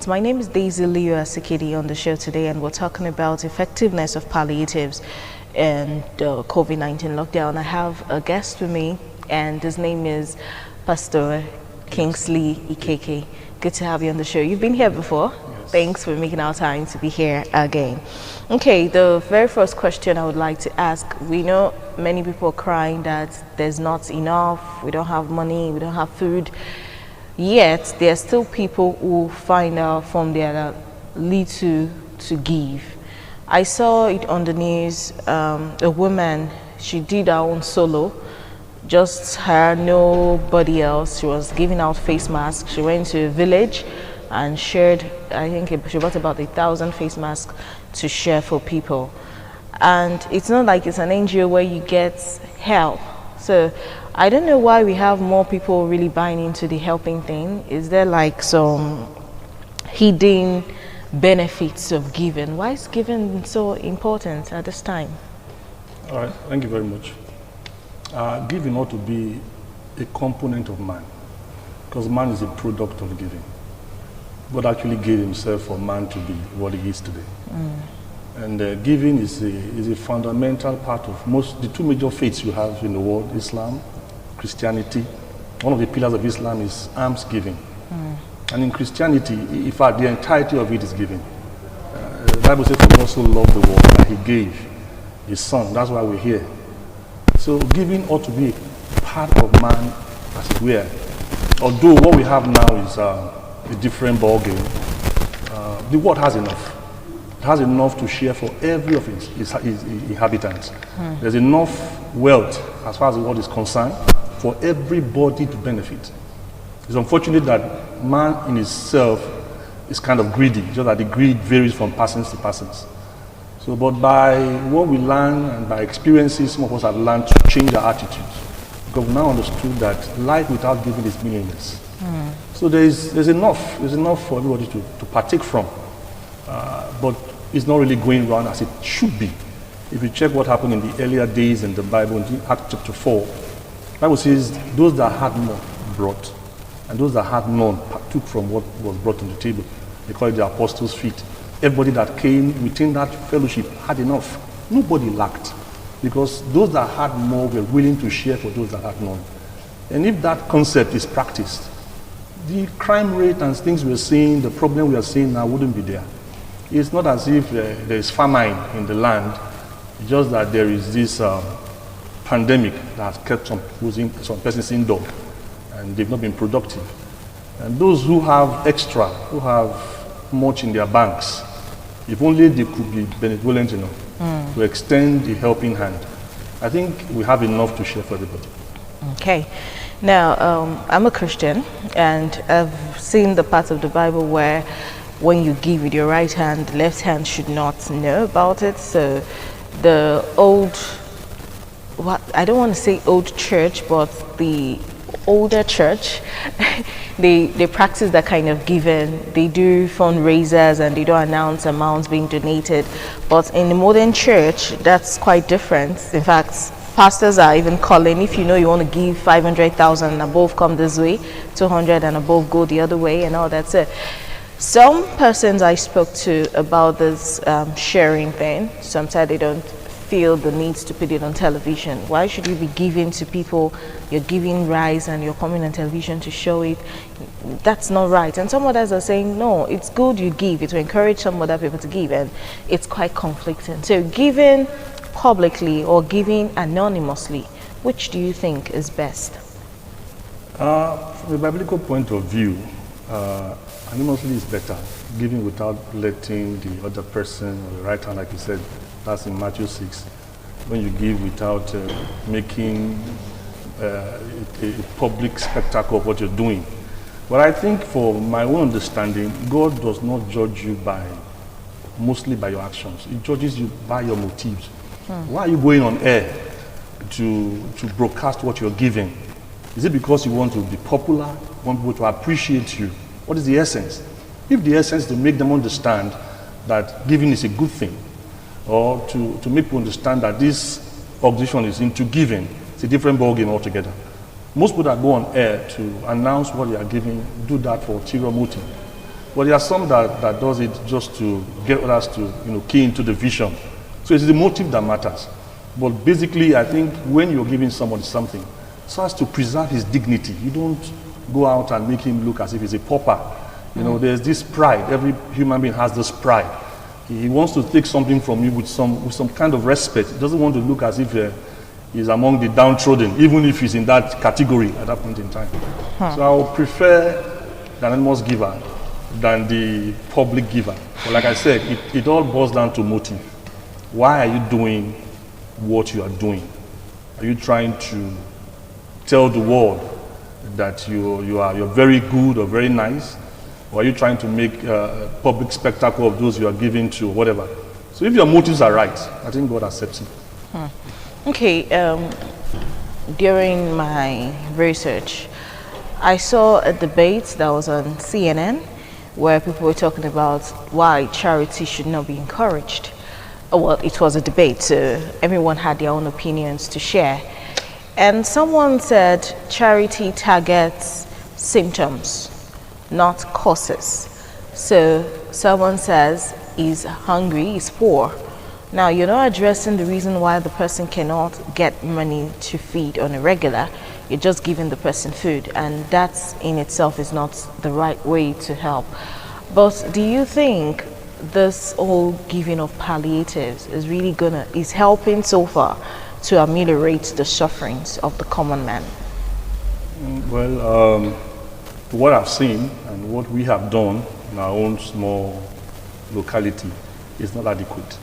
minutes. My name is Daisy Leo Asikidi on the show today, and we're talking about effectiveness of palliatives and COVID-19 lockdown. I have a guest with me, and his name is Pastor Kingsley Ikeke. Good to have you on the show. You've been here before. Yes. Thanks for making our time to be here again. Okay, the very first question I would like to ask, we know many people are crying that there's not enough, we don't have money, we don't have food, yet there are still people who find out from their little to give. I saw it on the news, a woman, she did her own solo, just her, nobody else. She was giving out face masks. She went to a village and shared, I think she bought about 1,000 face masks to share for people. And it's not like it's an NGO where you get help. So I don't know why we have more people really buying into the helping thing. Is there like some hidden benefits of giving? Why is giving so important at this time? All right, thank you very much. Giving ought to be a component of man, because man is a product of giving. God actually gave himself for man to be what he is today. And giving is a fundamental part of the two major faiths you have in the world, Islam, Christianity. One of the pillars of Islam is alms giving. And in Christianity, in fact, the entirety of it is giving. The Bible says he also loved the world that he gave his son. That's why we're here. So giving ought to be part of man, as it were. Although what we have now is a different ball game. The world has enough. It has enough to share for every of its inhabitants. There's enough wealth, as far as the world is concerned, for everybody to benefit. It's unfortunate that man in itself is kind of greedy, just that the greed varies from persons to persons. So, but by what we learn and by experiences, some of us have learned to change our attitudes. Because we now understood that life without giving is meaningless. So there's enough for everybody to partake from. But it's not really going around as it should be. If you check what happened in the earlier days in the Bible, in Acts chapter 4, the Bible says those that had more brought, and those that had none partook from what was brought on the table. They call it the apostles' feet. Everybody that came within that fellowship had enough. Nobody lacked, because those that had more were willing to share for those that had none. And if that concept is practiced, the crime rate and things we're seeing, the problem we are seeing now wouldn't be there. It's not as if there is famine in the land, it's just that there is this pandemic that has kept some persons indoor, and they've not been productive. And those who have extra, who have much in their banks, if only they could be benevolent enough to extend the helping hand, I think we have enough to share for everybody. Okay. Now, I'm a Christian, and I've seen the parts of the Bible where when you give with your right hand, the left hand should not know about it. So the old, I don't want to say old church, but the older church, they practice that kind of giving. They do fundraisers and they don't announce amounts being donated. But in the modern church, that's quite different. In fact, pastors are even calling, if you know you want to give 500,000 and above, come this way, 200 and above, go the other way, and all that. So some persons I spoke to about this sharing thing, sometimes they don't feel the need to put it on television. Why should you be giving to people? You're giving rice and you're coming on television to show it. That's not right. And some others are saying, no, it's good you give. It will encourage some other people to give, and it's quite conflicting. So giving publicly or giving anonymously, which do you think is best? From a biblical point of view, anonymously is better. Giving without letting the other person or the right hand, like you said, that's in Matthew 6. When you give without making a public spectacle of what you're doing. But I think, for my own understanding, God does not judge you mostly by your actions. He judges you by your motives. Why are you going on air to broadcast what you're giving? Is it because you want to be popular, want people to appreciate you? What is the essence? If the essence is to make them understand that giving is a good thing, or to make people understand that this organization is into giving, it's a different ballgame altogether. Most people that go on air to announce what they are giving do that for ulterior motive. But there are some that does it just to get others to, key into the vision. So it's the motive that matters. But basically, I think when you're giving somebody something, so as to preserve his dignity, you don't go out and make him look as if he's a pauper. There's this pride. Every human being has this pride. He wants to take something from you with some kind of respect. He doesn't want to look as if he's among the downtrodden, even if he's in that category at that point in time. So I would prefer the anonymous giver than the public giver. But like I said, it all boils down to motive. Why are you doing what you are doing? Are you trying to tell the world that you're very good or very nice? Or are you trying to make a public spectacle of those you are giving to, or whatever? So if your motives are right, I think God accepts it. Okay, during my research, I saw a debate that was on CNN where people were talking about why charity should not be encouraged. Well, it was a debate, so everyone had their own opinions to share. And someone said charity targets symptoms, not causes. So someone says he's hungry, he's poor. Now, you're not addressing the reason why the person cannot get money to feed on a regular. You're just giving the person food, and that in itself is not the right way to help. But do you think this whole giving of palliatives is really is helping so far to ameliorate the sufferings of the common man? Well, what I've seen and what we have done in our own small locality is not adequate.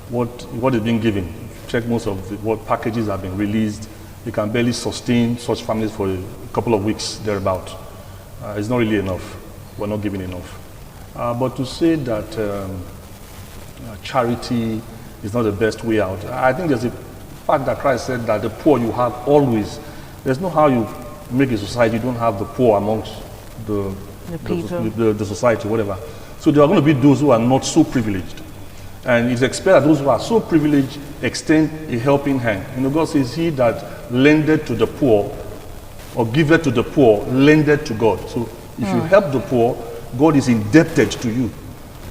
What is being given, check most of what packages have been released, you can barely sustain such families for a couple of weeks thereabout. It's not really enough. We're not giving enough. But to say that charity is not the best way out, I think there's a fact that Christ said that the poor you have always. There's no how you make a society, you don't have the poor amongst the society, whatever. So there are going to be those who are not so privileged. And it's expected that those who are so privileged extend a helping hand. God says, he that lendeth to the poor or giveth to the poor, lendeth to God. So if you help the poor, God is indebted to you.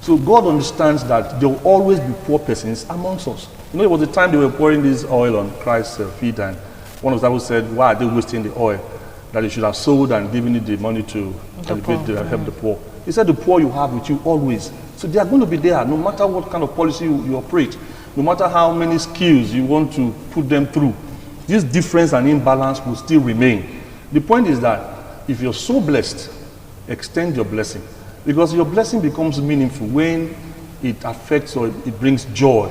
So God understands that there will always be poor persons amongst us. There was a time they were pouring this oil on Christ's feet, and one of the disciples said, why are they wasting the oil? That they should have sold and given it the money to help the poor. He said, the poor you have with you always. So they are going to be there no matter what kind of policy you operate, no matter how many skills you want to put them through. This difference and imbalance will still remain. The point is that if you're so blessed, extend your blessing. Because your blessing becomes meaningful when it affects or it brings joy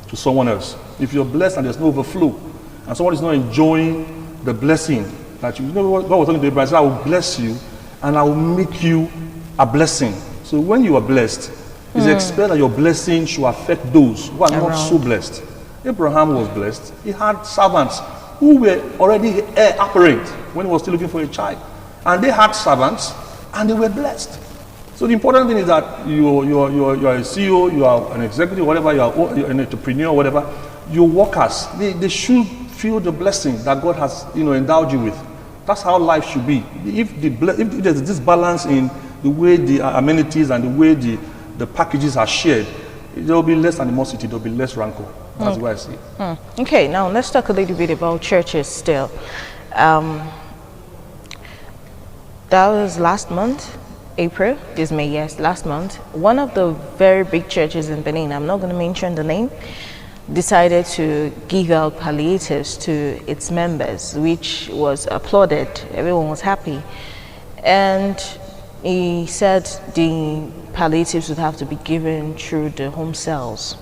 to someone else. If you're blessed and there's no overflow, and someone is not enjoying the blessing that God was talking to Abraham, I will bless you and I will make you a blessing. So when you are blessed, it's expected that your blessing should affect those who are not so blessed. Abraham was blessed. He had servants who were already apparent when he was still looking for a child. And they had servants and they were blessed. So the important thing is that you are a CEO, you are an executive, whatever, you are an entrepreneur, whatever, your workers, they should feel the blessing that God has endowed you with. That's how life should be. If there's this balance in the way the amenities and the way the packages are shared, there will be less animosity, there will be less rancor. That's the way I see it. Okay, now let's talk a little bit about churches still. That was last month, April, this May, yes, last month. One of the very big churches in Benin, I'm not going to mention the name, decided to give out palliatives to its members, which was applauded. Everyone was happy. And he said the palliatives would have to be given through the home cells,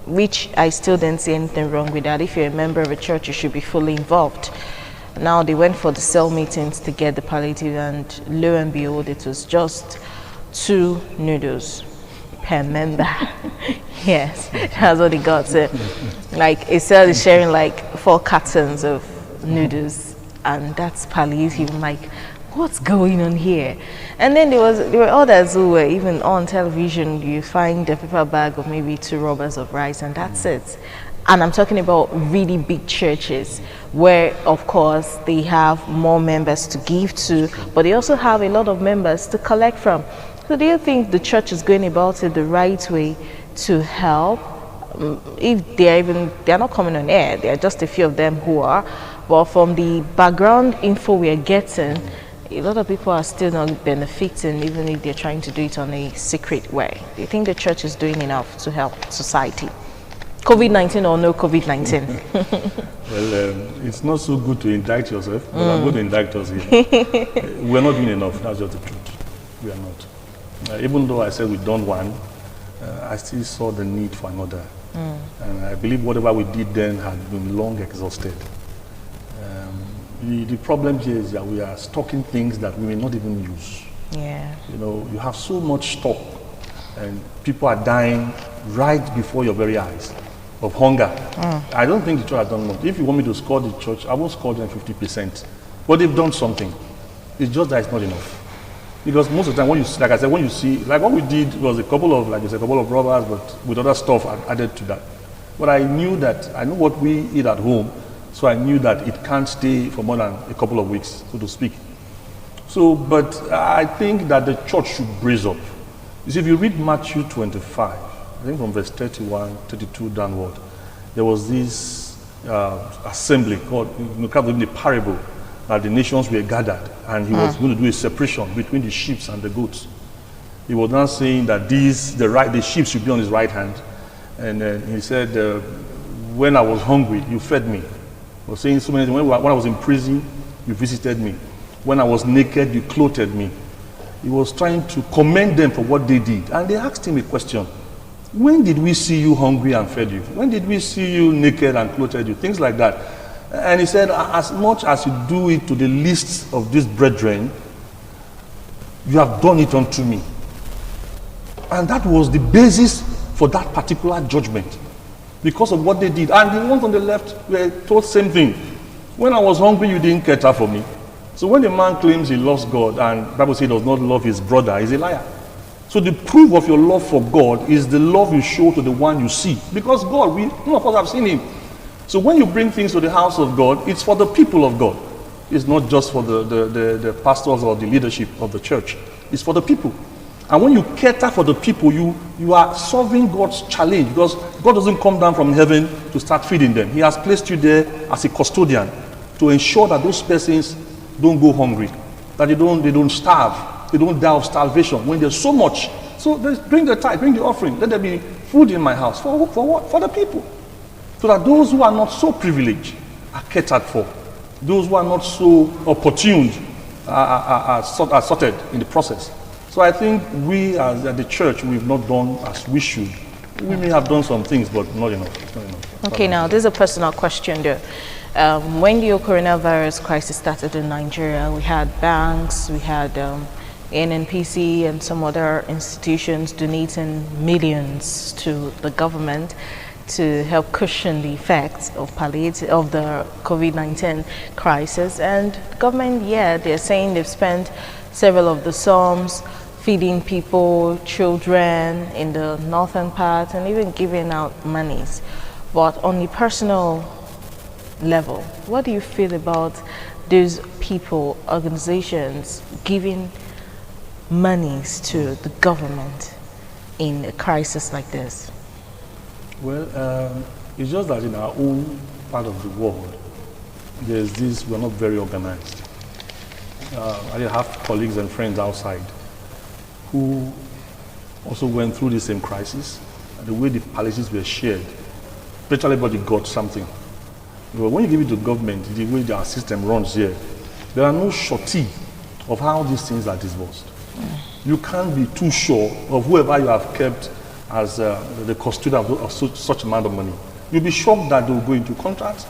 which I still didn't see anything wrong with that. If you're a member of a church, you should be fully involved. Now they went for the cell meetings to get the palliative, and lo and behold, it was just 2 noodles per member. Yes, that's what he got. So, like, a cell is sharing like 4 cartons of noodles, and that's palliative. I'm like, what's going on here? And then there were others who were even on television. You find a paper bag of maybe 2 rubbers of rice, and that's it. And I'm talking about really big churches where, of course, they have more members to give to, but they also have a lot of members to collect from. So do you think the church is going about it the right way to help? If they're not coming on air, there are just a few of them who are, but from the background info we are getting, a lot of people are still not benefiting, even if they're trying to do it on a secret way. Do you think the church is doing enough to help society? COVID-19 or no COVID-19? Well, it's not so good to indict yourself, but I'm going to indict us here. We're not doing enough, that's just the truth. We are not. Even though I said we've done one, I still saw the need for another. And I believe whatever we did then had been long exhausted. The problem here is that we are stocking things that we may not even use. Yeah. You know, you have so much stock, and people are dying right before your very eyes of hunger. I don't think the church has done much. If you want me to score the church, I won't score them 50%. But they've done something. It's just that it's not enough. Because most of the time, when you, like I said, when you see, like what we did was a couple of, like you said, a couple of robbers, but with other stuff added to that. But I knew that, I know what we eat at home, so I knew that it can't stay for more than a couple of weeks, so to speak. So, but I think that the church should brace up. You see, if you read Matthew 25, I think from verse 31, 32 downward, there was this assembly called, kind of the parable, that the nations were gathered, and he was going to do a separation between the sheep and the goats. He was now saying that the sheep should be on his right hand, and he said, when I was hungry, you fed me. He was saying so many things. When I was in prison, you visited me. When I was naked, you clothed me. He was trying to commend them for what they did, and they asked him a question. When did we see you hungry and fed you? When did we see you naked and clothed you? Things like that. And he said, as much as you do it to the least of these brethren, you have done it unto me. And that was the basis for that particular judgment, because of what they did. And the ones on the left were told the same thing. When I was hungry, you didn't cater for me. So when a man claims he loves God and the Bible says he does not love his brother, he's a liar. So the proof of your love for God is the love you show to the one you see. Because God, none of us have seen him. So when you bring things to the house of God, it's for the people of God. It's not just for the pastors or the leadership of the church. It's for the people. And when you cater for the people, you are solving God's challenge, because God doesn't come down from heaven to start feeding them. He has placed you there as a custodian to ensure that those persons don't go hungry, that they don't starve, they don't die of starvation when there's so much. So bring the tithe, bring the offering. Let there be food in my house. For what? For the people. So that those who are not so privileged are catered for. Those who are not so opportune are sorted in the process. So I think we as the church, we've not done as we should. We may have done some things, but not enough. It's not enough. Okay, now this is a personal question though. When the coronavirus crisis started in Nigeria, we had banks, we had NNPC and some other institutions donating millions to the government to help cushion the effects of palliative of the COVID-19 crisis. And the government, they're saying they've spent several of the sums feeding people, children in the northern part, and even giving out monies. But on the personal level, what do you feel about those people, organizations giving monies to the government in a crisis like this? Well, it's just that in our own part of the world, there's this, we're not very organized. I have colleagues and friends outside who also went through the same crisis. The way the palliatives were shared, virtually everybody got something. But when you give it to government, the way our system runs here, there are no surety of how these things are disbursed. You can't be too sure of whoever you have kept as the custodian of such amount of money. You'll be shocked that they will go into contracts.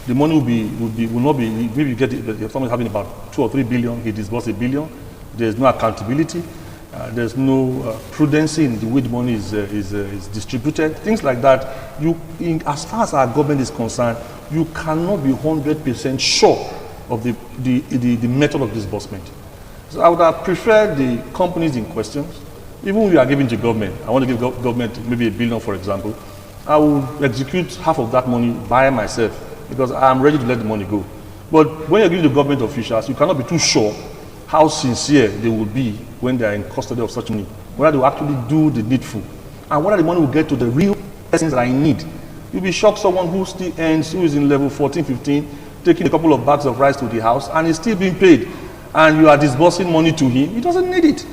The money will not be, maybe you get it, if someone is having about 2 or 3 billion, he disburses $1 billion. There's no accountability. There's no prudency in the way the money is distributed. Things like that. As far as our government is concerned, you cannot be 100% sure of the method of disbursement. So I would have preferred the companies in question. Even when you are giving to government, I want to give government maybe $1 billion, for example, I will execute half of that money by myself because I'm ready to let the money go. But when you're giving to government officials, you cannot be too sure how sincere they will be when they are in custody of such money, whether they will actually do the needful, and whether the money will get to the real persons that are in need. You'll be shocked someone who still earns, who is in level 14, 15, taking a couple of bags of rice to the house, and is still being paid, and you are disbursing money to him. He doesn't need it.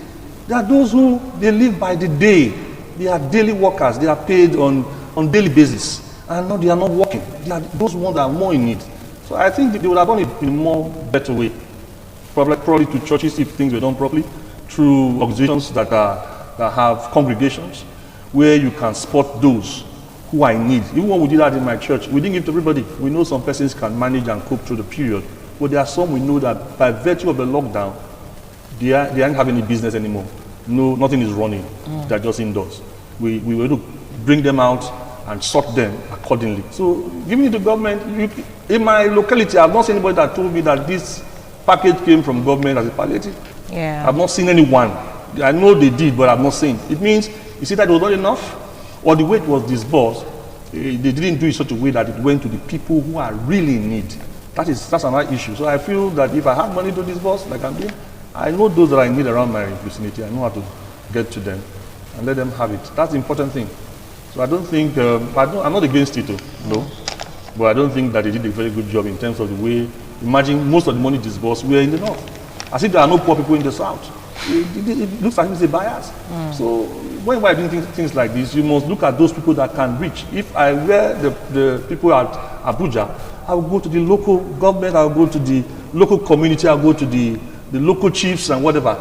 There are those who, they live by the day. They are daily workers. They are paid on daily basis. And no, they are not working. They are those ones that are more in need. So I think they would have done it in a more better way. Probably to churches if things were done properly, through organizations that have congregations where you can spot those who are in need. Even when we did that in my church, we didn't give to everybody. We know some persons can manage and cope through the period, but there are some we know that by virtue of the lockdown, they aren't having any business anymore. No, nothing is running. They're just indoors. We were able to bring them out and sort them accordingly. So giving it to government, in my locality, I've not seen anybody that told me that this package came from government as a palliative. Yeah. I've not seen anyone. I know they did, but I've not seen. It means, you see that it was not enough, or the way it was disbursed, they didn't do it such a way that it went to the people who are really in need. That's another issue. So I feel that if I have money to disburse, like I'm doing, I know those that are in need around my vicinity. I know how to get to them and let them have it. That's the important thing. So I don't think, I'm not against it, no. But I don't think that they did a very good job in terms of the way, imagine most of the money disbursed were in the north. As if there are no poor people in the south. It looks like it's a bias. So when we're doing things like this, you must look at those people that can reach. If I were the people at Abuja, I will go to the local government, I will go to the local community, I will go to the local chiefs and whatever,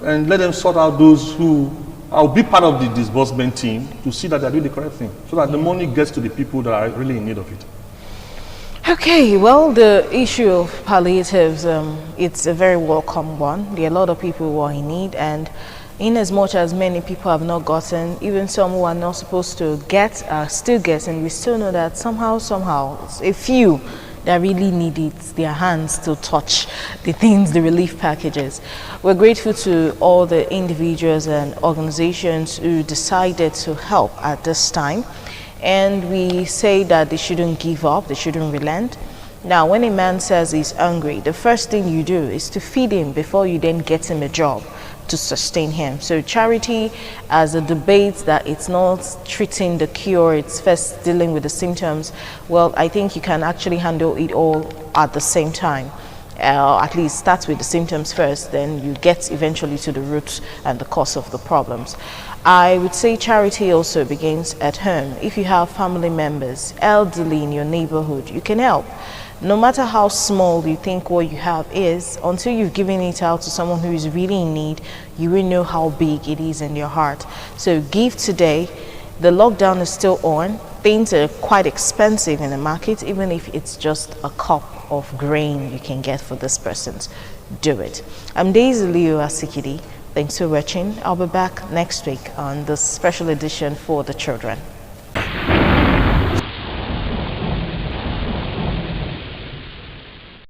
and let them sort out those who, I'll be part of the disbursement team to see that they're doing the correct thing, so that the money gets to the people that are really in need of it. Okay, well, the issue of palliatives, it's a very welcome one. There are a lot of people who are in need, and in as much as many people have not gotten, even some who are not supposed to get are still getting, we still know that somehow, a few that really need it, their hands to touch the things, the relief packages. We're grateful to all the individuals and organizations who decided to help at this time. And we say that they shouldn't give up, they shouldn't relent. Now, when a man says he's hungry, the first thing you do is to feed him before you then get him a job to sustain him. So charity, as a debate that it's not treating the cure, it's first dealing with the symptoms, well, I think you can actually handle it all at the same time. At least start with the symptoms first, then you get eventually to the root and the cause of the problems. I would say charity also begins at home. If you have family members, elderly in your neighborhood, you can help. No matter how small you think what you have is, until you've given it out to someone who is really in need, you will know how big it is in your heart. So give today. The lockdown is still on. Things are quite expensive in the market, even if it's just a cup of grain you can get for this person. Do it. I'm Daisy Leo Asikidi. Thanks for watching. I'll be back next week on this special edition for the children.